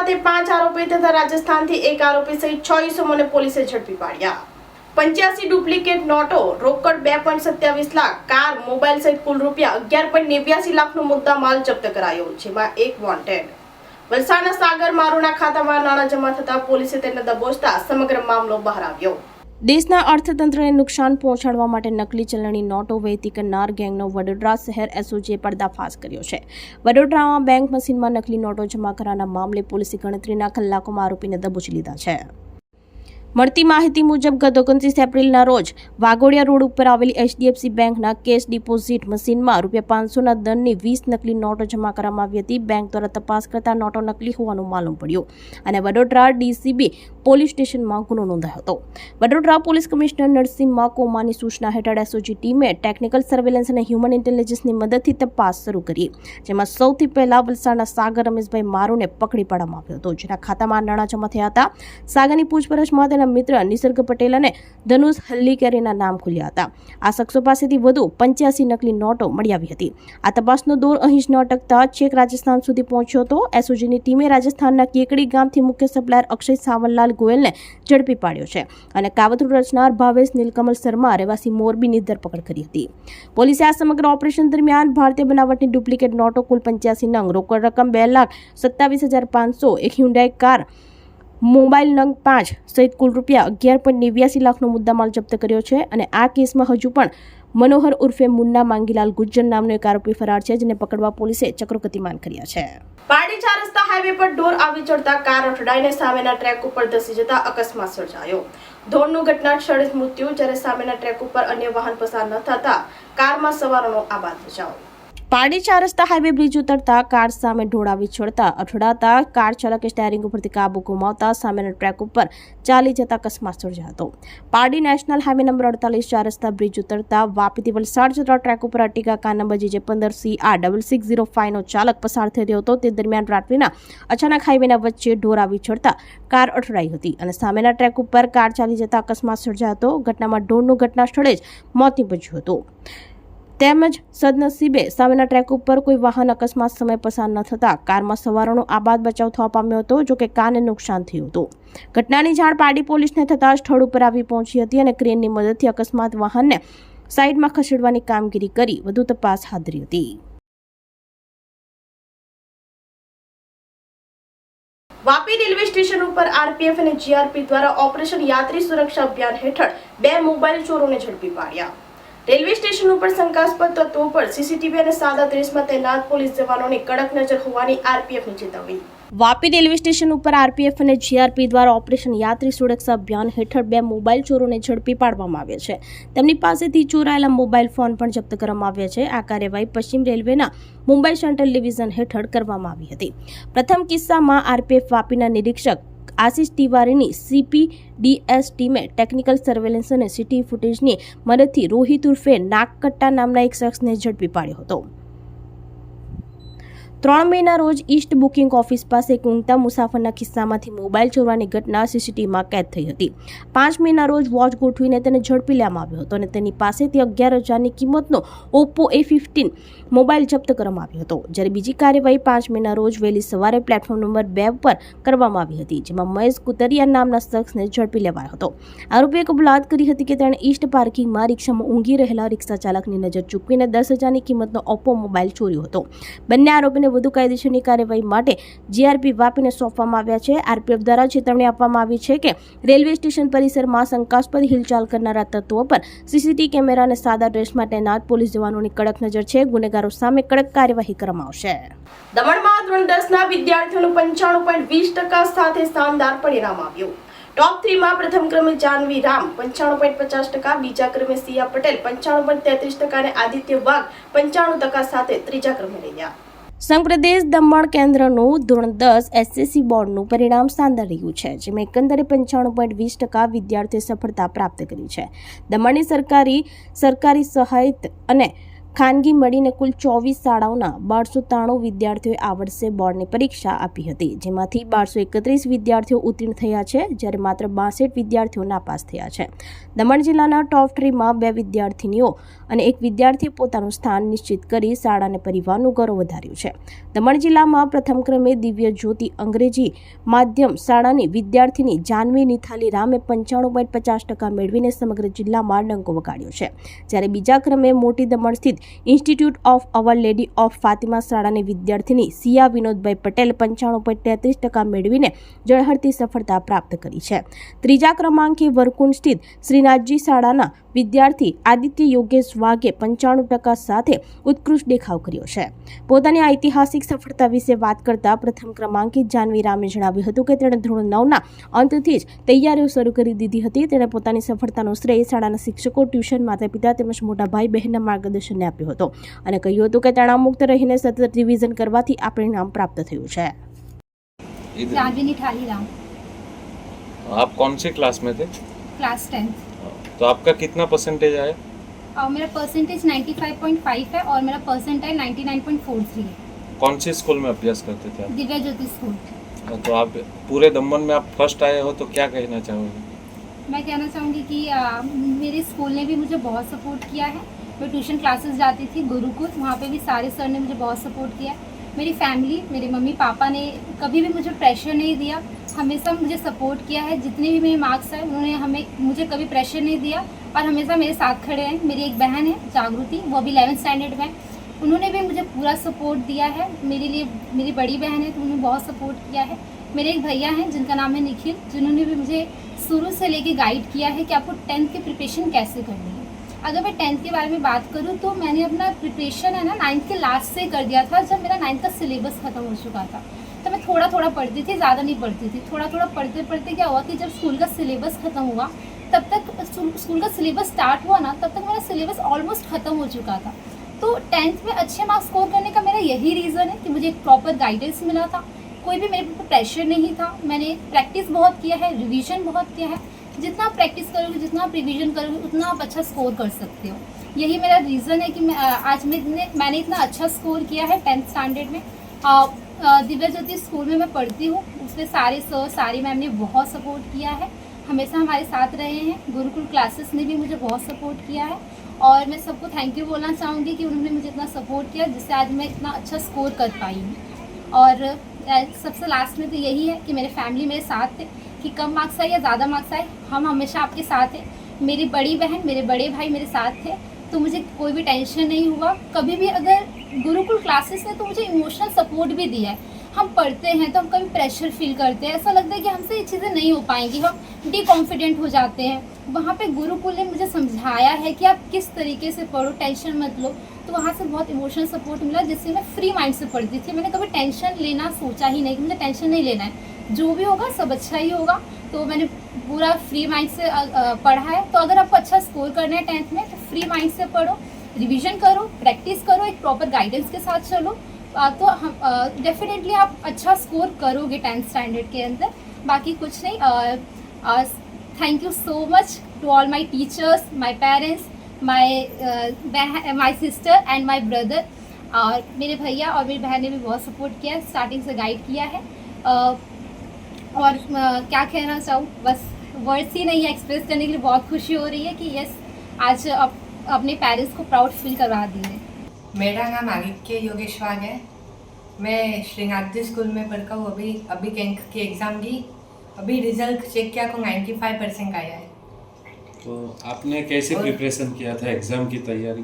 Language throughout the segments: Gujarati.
સાથે 5 આરોપી તથા રાજસ્થાનથી 1 આરોપી સહિત 6 ઇસમોને પોલીસે ઝડપી પાડ્યા। 85 ડુપ્લિકેટ નોટો, રોકડ 2.27 લાખ, કાર, મોબાઈલ સહિત કુલ રૂપિયા 11.89 લાખનો મુદ્દા માલ જપ્ત કરાયો, જેમાં એક વોન્ટેડ। વલસાડના સાગર મારુના ખાતામાં નાણાં જમા થતા પોલીસે તેને દબોચતા સમગ્ર મામલો બહાર આવ્યો। દેશના અર્થતંત્રને નુકસાન પહોંચાડવા માટે નકલી ચલણી નોટો વહેતી કરનાર ગેંગનો વડોદરા શહેર એસઓજીએ પર્દાફાશ કર્યો છે। વડોદરામાં બેંક મશીનમાં નકલી નોટો જમા કરવાના મામલે પોલીસે ગણતરીના કલાકોમાં આરોપીને દબોચી લીધા છે। મળતી માહિતી મુજબ ગત 29 એપ્રિલના રોજ વાઘોડિયા રોડ ઉપર આવેલી એચડીએફસી બેંકના કેશ ડિપોઝિટ મશીનમાં ₹500ના દરની 20 નકલી નોટો જમા કરવામાં આવી હતી। બેંક દ્વારા તપાસ કરતા નોટો નકલી હોવાનું માલુમ પડ્યું અને વડોદરા ડીસીબી પોલીસ સ્ટેશનમાં ગુનો નોંધાયો હતો। વડોદરા પોલીસ કમિશનર નરસિંહ કોમાની સૂચના હેઠળ એસઓજી ટીમે ટેકનિકલ સર્વેલન્સ અને હ્યુમન ઇન્ટેલિજન્સની મદદથી તપાસ શરૂ કરી, જેમાં સૌથી પહેલા વલસાડના સાગર રમેશભાઈ મારુને પકડી પાડવામાં આવ્યો હતો, જેના ખાતામાં નાણાં જમા થયા હતા। સાગરની પૂછપરછમાં તેના મિત્ર નિસર્ગ પટેલ અને ધનુષ હલ્લીકેરીના નામ ખુલ્યા હતા। આ શખ્સો પાસેથી વધુ 85 નકલી નોટો મળી આવી હતી। આ તપાસનો દોર અહીં જ ન અટકતા છેક રાજસ્થાન સુધી પહોંચ્યો હતો। એસઓજીની ટીમે રાજસ્થાનના કેકડી ગામથી મુખ્ય સપ્લાયર અક્ષય સાવરલાલ ગોયલને ઝડપી પાડ્યો છે અને કાવતરું રચનાર ભાવેશ નીલકમલ શર્મા રહેવાસી મોરબીની ધરપકડ કરી હતી। પોલીસે આ સમગ્ર ઓપરેશન દરમિયાન ભારતીય બનાવટની ડુપ્લિકેટ નોટો કુલ 85 નંગ, રોકડ રકમ 2,27,500, એક હ્યુન્ડાઈ કાર, મોબાઈલ નંગ 5 સહિત કુલ રૂપિયા 11.89 લાખનો મુદ્દામાલ જપ્ત કર્યો છે અને આ કેસમાં હજુ પણ મનોહર ઉર્ફે મુન્ના માંગીલાલ ગુજ્જર નામનો એક આરોપી ફરાર છે, જેને પકડવા પોલીસે ચક્રો ગતિમાન કર્યા છે। પારડી 4 રસ્તા હાઈવે પર ઢોર આવી ચડતા કાર અથડાઈને સામેના ટ્રેક ઉપર ધસી જતા અકસ્માત સર્જાયો। ઢોરનું ઘટના સ્થળે મૃત્યુ, જ્યારે સામેના ટ્રેક ઉપર અન્ય વાહન પસાર ન થતા કારમાં સવારોનો આબાદ બચાવ। પારડી 4 રસ્તા હાઈવે બ્રિજ ઉતરતા કાર સામે ઢોળ આવી ચડતા અથડાતા કાર ચાલકે સ્ટેરિંગ ઉપરથી કાબુ ગુમાવતા સામેના ટ્રેક ઉપર ચાલી જતા અકસ્માત સર્જાયો હતો। પારડી નેશનલ હાઈવે નંબર 48 4 રસ્તા બ્રિજ ઉતરતા વાપીથી વલસાડ જતા ટ્રેક ઉપર અર્ટિગા કાર નંબર JJ15CR6605 નો ચાલક પસાર થઈ રહ્યો હતો। તે દરમિયાન રાત્રિના અચાનક હાઈવેના વચ્ચે ઢોર આવી ચડતા કાર અથડાઈ હતી અને સામેના ટ્રેક ઉપર કાર ચાલી જતા અકસ્માત સર્જાયો હતો। ઘટનામાં ઢોરનું ઘટના સ્થળે જ મોત નીપજ્યું હતું, તેમજ સદનસીબે સામેના ટ્રેક ઉપર કોઈ વાહન અકસ્માત સમય પસાર ન થતા કારમાં સવારોનો આબાદ બચાવ થવા પામ્યો હતો, જોકે કારને નુકસાન થયું હતું। ઘટનાની જાણ પારડી પોલીસને થતાં સ્થળ ઉપર આવી પહોંચી હતી અને ક્રેનની મદદથી અકસ્માત વાહનને સાઈડમાં ખસેડવાની કામગીરી કરી વધુ તપાસ હાથ ધરી હતી। વાપી રેલવે સ્ટેશન ઉપર આરપીએફ અને જીઆરપી દ્વારા ઓપરેશન યાત્રી સુરક્ષા અભિયાન હેઠળ 2 મોબાઈલ ચોરોને ઝડપી પાડ્યા। રેલવે સ્ટેશન ઉપર શંકાસ્પદ તત્વો પર સીસીટીવી અને સાદા ડ્રેસમાં તૈનાત પોલીસ જવાનોની કડક નજર હોવાની આરપીએફની ચેતવણી। વાપી રેલવે સ્ટેશન ઉપર આરપીએફ અને જીઆરપી દ્વારા ઓપરેશન યાત્રી સુરક્ષા અભિયાન હેઠળ 2 મોબાઈલ ચોરોને ઝડપી પાડવામાં આવ્યા છે। તેમની પાસેથી ચોરાયેલા મોબાઈલ ફોન પણ જપ્ત કરવામાં આવ્યા છે। આ કાર્યવાહી પશ્ચિમ રેલવેના મુંબઈ સેન્ટ્રલ ડિવિઝન હેઠળ કરવામાં આવી હતી। પ્રથમ કિસ્સામાં આરપીએફ વાપીના નિરીક્ષક આશિષ તિવારીની CPDS ટીમે ટેકનિકલ સર્વેલન્સ અને સીટી ફૂટેજની મદદથી રોહિત ઉર્ફે નાગકટ્ટા નામના એક શખ્સને ઝડપી પાડ્યો હતો। 3 મેના રોજ ઈસ્ટ બુકિંગ ઓફિસ પાસે એક ઊંઘતા મુસાફરના ખિસ્સામાંથી મોબાઈલ ચોરવાની ઘટના સીસીટીવીમાં કેદ થઈ હતી। 5 મેના રોજ વોચ ગોઠવીને તેને ઝડપી લેવામાં આવ્યો હતો અને તેની પાસેથી 11,000ની કિંમતનો Oppo A15 મોબાઈલ જપ્ત કરવામાં આવ્યો હતો, જ્યારે બીજી કાર્યવાહી 5 મેના રોજ વહેલી સવારે પ્લેટફોર્મ નંબર 2 પર કરવામાં આવી હતી, જેમાં મહેશ કુતરિયા નામના શખ્સને ઝડપી લેવાયો હતો। આરોપીએ કબૂલાત કરી હતી કે તેણે ઈસ્ટ પાર્કિંગમાં રિક્ષામાં ઊંઘી રહેલા રિક્ષા ચાલકની નજર ચૂકવીને 10,000ની કિંમતનો Oppo મોબાઈલ ચોર્યો હતો। બંને આરોપીને વધુ કાયદેસરની કાર્યવાહી માટે જીઆરપી વાપીને સોંપવામાં આવ્યા છે। આરપીએફ દ્વારા ચેતવણી આપવામાં આવી છે કે રેલવે સ્ટેશન પરિસરમાં શંકાસ્પદ હિલચાલ કરનારા તત્વો પર સીસીટીવી કેમેરા અને સાદા ડ્રેસમાં તૈનાત પોલીસ જવાનોની કડક નજર છે। ગુનેગારો સામે કડક કાર્યવાહી કરવામાં આવશે। દમણમાં ધોરણ 10ના વિદ્યાર્થીઓનું 95.20% સાથે શાનદાર પરિણામ આવ્યું। ટોપ 3માં પ્રથમ ક્રમે જાનવી રામ 95.50%, બીજા ક્રમે સિયા પટેલ 95.33% અને આદિત્ય વાઘ 95% સાથે ત્રીજા ક્રમે રહ્યા। સંઘપ્રદેશ દમણ કેન્દ્રનું ધોરણ 10 એસએસસી બોર્ડનું પરિણામ શાનદાર રહ્યું છે, જેમાં એકંદરે 95.20% વિદ્યાર્થીઓએ સફળતા પ્રાપ્ત કરી છે। દમણની સરકારી સહાયત અને ખાનગી મળીને કુલ 24 શાળાઓના 1293 વિદ્યાર્થીઓએ આ વર્ષે બોર્ડની પરીક્ષા આપી હતી, જેમાંથી 1231 વિદ્યાર્થીઓ ઉત્તીર્ણ થયા છે, જ્યારે માત્ર 62 વિદ્યાર્થીઓ નાપાસ થયા છે. દમણ જિલ્લાના ટોપ 3માં 2 વિદ્યાર્થીનીઓ અને 1 વિદ્યાર્થીએ પોતાનું સ્થાન નિશ્ચિત કરી શાળા અને પરિવારનું ગૌરવ વધાર્યું છે. દમણ જિલ્લામાં પ્રથમ ક્રમે દિવ્ય જ્યોતિ અંગ્રેજી માધ્યમ શાળાની વિદ્યાર્થીની જાનવી નિથાલી રામે 95.50% મેળવીને સમગ્ર જિલ્લામાં ડંકો વગાડ્યો છે, જ્યારે બીજા ક્રમે મોટી દમણ સ્થિત institute of our lady of Fatima શાળાની વિદ્યાર્થીની સિયા વિનોદભાઈ પટેલ 95.33% મેળવીને ઝળહળતી સફળતા પ્રાપ્ત કરી છે. ત્રીજા ક્રમાંકે વરકુંડ સ્થિત શ્રીનાથજી શાળાના વિદ્યાર્થી આદિત્ય યોગેશ વાઘે 95% સાથે ઉત્કૃષ્ટ દેખાવ કર્યો છે. પોતાની ઐતિહાસિક સફળતા વિશે વાત કરતા પ્રથમ ક્રમાંકિત જાનવી રામે જણાવ્યું હતું કે તેણે ધોરણ 9ના અંતથી જ તૈયારીઓ શરૂ કરી દીધી હતી. તેણે પોતાની સફળતાનો શ્રેય શાળાના શિક્ષકો, ટ્યુશન, માતા પિતા તેમજ મોટા ભાઈ બહેનના માર્ગદર્શનને આપ્યો હતો અને કહ્યું હતું કે તણાવમુક્ત રહીને સતત રિવિઝન કરવાથી આ પરિણામ પ્રાપ્ત થયું છે. जानवी निठाली राम. आप कौन सी क्लास में थे? क्लास 10. तो आपका कितना परसेंटेज आया? मेरा परसेंटेज 95.5 है और मेरा परसेंटाइल 99.43 है. कौन से स्कूल में अभ्यास करते थे आप? दिव्या ज्योति स्कूल. तो आप पूरे दमन में आप फर्स्ट आए हो, तो क्या कहना चाहोगे? मैं कहना चाहूँगी कि मेरे स्कूल ने भी मुझे बहुत सपोर्ट किया है. मैं ट्यूशन क्लासेस जाती थी गुरुकुल, वहाँ पे भी सारे सर ने मुझे बहुत सपोर्ट किया. मेरी फैमिली, मेरे मम्मी पापा ने कभी भी मुझे प्रेशर नहीं दिया, हमेशा मुझे सपोर्ट किया है. जितने भी मेरे मार्क्स आए उन्होंने मुझे कभी प्रेशर नहीं दिया और हमेशा मेरे साथ खड़े हैं. मेरी एक बहन है जागृति, वो अभी 11th स्टैंडर्ड में, उन्होंने भी मुझे पूरा सपोर्ट दिया है. मेरे लिए मेरी बड़ी बहन है तो उन्होंने बहुत सपोर्ट किया है. मेरे एक भैया हैं जिनका नाम है निखिल, जिन्होंने भी मुझे शुरू से लेके गाइड किया है कि आपको 10th की प्रिपरेशन कैसे करनी है. अगर मैं 10th के बारे में बात करूँ तो मैंने अपना प्रिपरेशन है ना 9th के लास्ट से कर दिया था. जब मेरा 9th का सिलेबस ख़त्म हो चुका था तो मैं थोड़ा थोड़ा पढ़ती थी, ज़्यादा नहीं पढ़ती थी. थोड़ा थोड़ा पढ़ते पढ़ते क्या हुआ कि जब स्कूल का सिलेबस ख़त्म हुआ तब तक स्कूल का सिलेबस स्टार्ट हुआ ना, तब तक मेरा सिलेबस ऑलमोस्ट ख़त्म हो चुका था. तो 10th में अच्छे मार्क्स स्कोर करने का मेरा यही रीज़न है कि मुझे एक प्रॉपर गाइडेंस मिला था. कोई भी मेरे ऊपर प्रेशर नहीं था. मैंने प्रैक्टिस बहुत किया है, रिवीजन बहुत किया है. जितना आप प्रैक्टिस करोगे, जितना आप रिवीजन करोगे, उतना आप अच्छा स्कोर कर सकते हो. यही मेरा रीज़न है कि आज मैंने इतना अच्छा स्कोर किया है 10th स्टैंडर्ड में. दिव्या ज्योति स्कूल में मैं पढ़ती हूँ, उसमें सारे सर सारी मैम ने बहुत सपोर्ट किया है, हमेशा हमारे साथ रहे हैं. गुरुकुल क्लासेस ने भी मुझे बहुत सपोर्ट किया है और मैं सबको थैंक यू बोलना चाहूँगी कि उन्होंने मुझे इतना सपोर्ट किया जिससे आज मैं इतना अच्छा स्कोर कर पाई हूँ. और सबसे लास्ट में तो यही है कि मेरे फैमिली मेरे साथ थे, कि कम मार्क्स आए या ज़्यादा मार्क्स आए, हम हमेशा आपके साथ हैं. मेरी बड़ी बहन, मेरे बड़े भाई मेरे साथ थे, तो मुझे कोई भी टेंशन नहीं हुआ कभी भी. अगर गुरुकुल क्लासेस ने तो मुझे इमोशनल सपोर्ट भी दिया है. हम पढ़ते हैं तो हम कभी प्रेशर फील करते हैं, ऐसा लगता है कि हमसे ये चीज़ें नहीं हो पाएंगी, हम डिकॉन्फिडेंट हो जाते हैं. वहाँ पे गुरुकुल ने मुझे समझाया है कि आप किस तरीके से पढ़ो, टेंशन मत लो. तो वहाँ से बहुत इमोशनल सपोर्ट मिला जिससे मैं फ्री माइंड से पढ़ती थी. मैंने कभी टेंशन लेना सोचा ही नहीं कि मुझे टेंशन नहीं लेना है, जो भी होगा सब अच्छा ही होगा. तो मैंने पूरा फ्री माइंड से पढ़ा है. तो अगर आपको अच्छा स्कोर करना है 10th में तो फ्री माइंड से पढ़ो, रिवीजन करो, प्रैक्टिस करो, एक प्रॉपर गाइडेंस के साथ चलो, तो हम डेफिनेटली आप अच्छा स्कोर करोगे 10th स्टैंडर्ड के अंदर. बाकी कुछ नहीं. Thank you so much to all my teachers, my parents, my sister and my brother. और मेरे भैया और मेरी बहन ने भी बहुत सपोर्ट किया है, स्टार्टिंग से गाइड किया है. और क्या कहना चाहूँ, बस वर्ड्स ही नहीं है एक्सप्रेस करने के लिए. बहुत खुशी हो रही है कि यस आज अपने पेरेंट्स को प्राउड फील करवा दी है. मेरा नाम आदित्य योगेश वाघ है. मैं श्रीनाथजी स्कूल में पढ़ता हूँ. अभी कैंक की एग्ज़ाम दी, अभी रिजल्ट चेक किया तो 95% आया है. तो आपने कैसे प्रिपरेशन किया था एग्ज़ाम की तैयारी?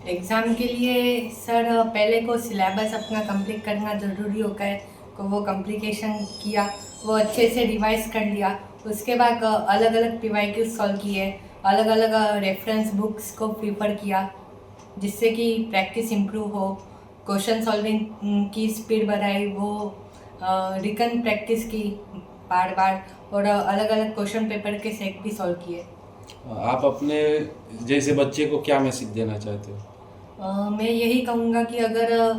एग्ज़ाम के लिए सर पहले को सिलेबस अपना कंप्लीट करना ज़रूरी होता है, तो वो कंप्लीकेशन किया, वो अच्छे से रिवाइज कर लिया. उसके बाद अलग अलग PYQ सॉल्व किए, अलग अलग रेफरेंस बुक्स को प्रीफर किया जिससे कि प्रैक्टिस इम्प्रूव हो, क्वेश्चन सॉल्विंग की स्पीड बढ़ाई, वो रिकन प्रैक्टिस की बार बार, और अलग अलग क्वेश्चन पेपर के सेट भी सॉल्व किए. आप अपने जैसे बच्चे को क्या मैसेज देना चाहते हो? मैं यही कहूँगा कि अगर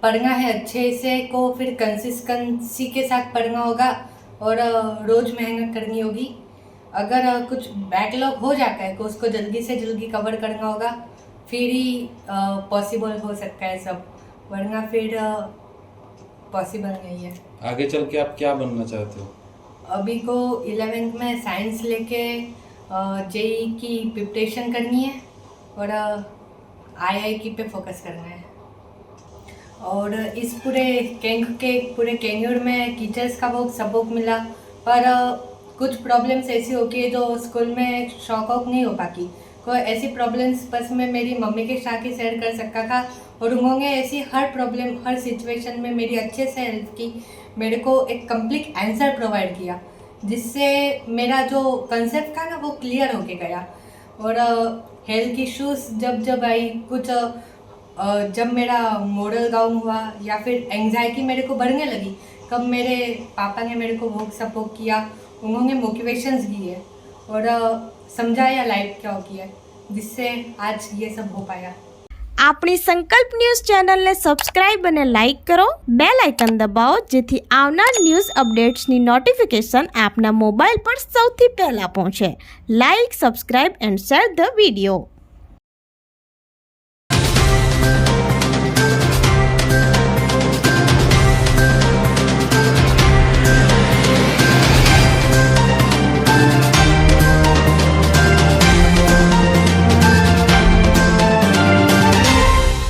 पढ़ना है अच्छे से को फिर कंसिस्टेंसी के साथ पढ़ना होगा और रोज़ मेहनत करनी होगी. अगर कुछ बैकलॉग हो जाता है तो उसको जल्दी से जल्दी कवर करना होगा. फिर ही पॉसिबल हो सकता है सब, वरना फिर पॉसिबल नहीं है। आगे चल के आप क्या बनना चाहते हो? अभी को 11th में साइंस लेके जेई की प्रिपरेशन करनी है और आईआईटी पे फोकस करना है। और इस पूरे कैंगूर में टीचर्स का बहुत सपोर्ट मिला, पर कुछ प्रॉब्लम्स ऐसी होती है जो स्कूल में शॉक आउट नहीं हो पाती। कोई ऐसी प्रॉब्लम्स बस मैं मेरी मम्मी के साथ ही शेयर कर सकता था, और उन्होंने ऐसी हर प्रॉब्लम हर सिचुएशन में मेरी अच्छे से हेल्प की, मेरे को एक कंप्लीट आंसर प्रोवाइड किया, जिससे मेरा जो कंसेप्ट था ना वो क्लियर होके गया। और हेल्थ इश्यूज जब आई कुछ, जब मेरा मॉडल डाउन हुआ या फिर एंजाइटी मेरे को बढ़ने लगी, तब मेरे पापा ने मेरे को बहुत सपोर्ट किया। उन्होंने मोटिवेशंस दिए और समझाया लाइफ क्या होती है, जिससे आज ये सब हो पाया। આપણી સંકલ્પ ન્યૂઝ ચેનલને સબસ્ક્રાઇબ અને લાઇક કરો, બેલ આઇકન દબાવો જેથી આવનાર ન્યૂઝ અપડેટ્સની નોટિફિકેશન આપના મોબાઈલ પર સૌથી પહેલા પહોંચે. Like, subscribe and share the video.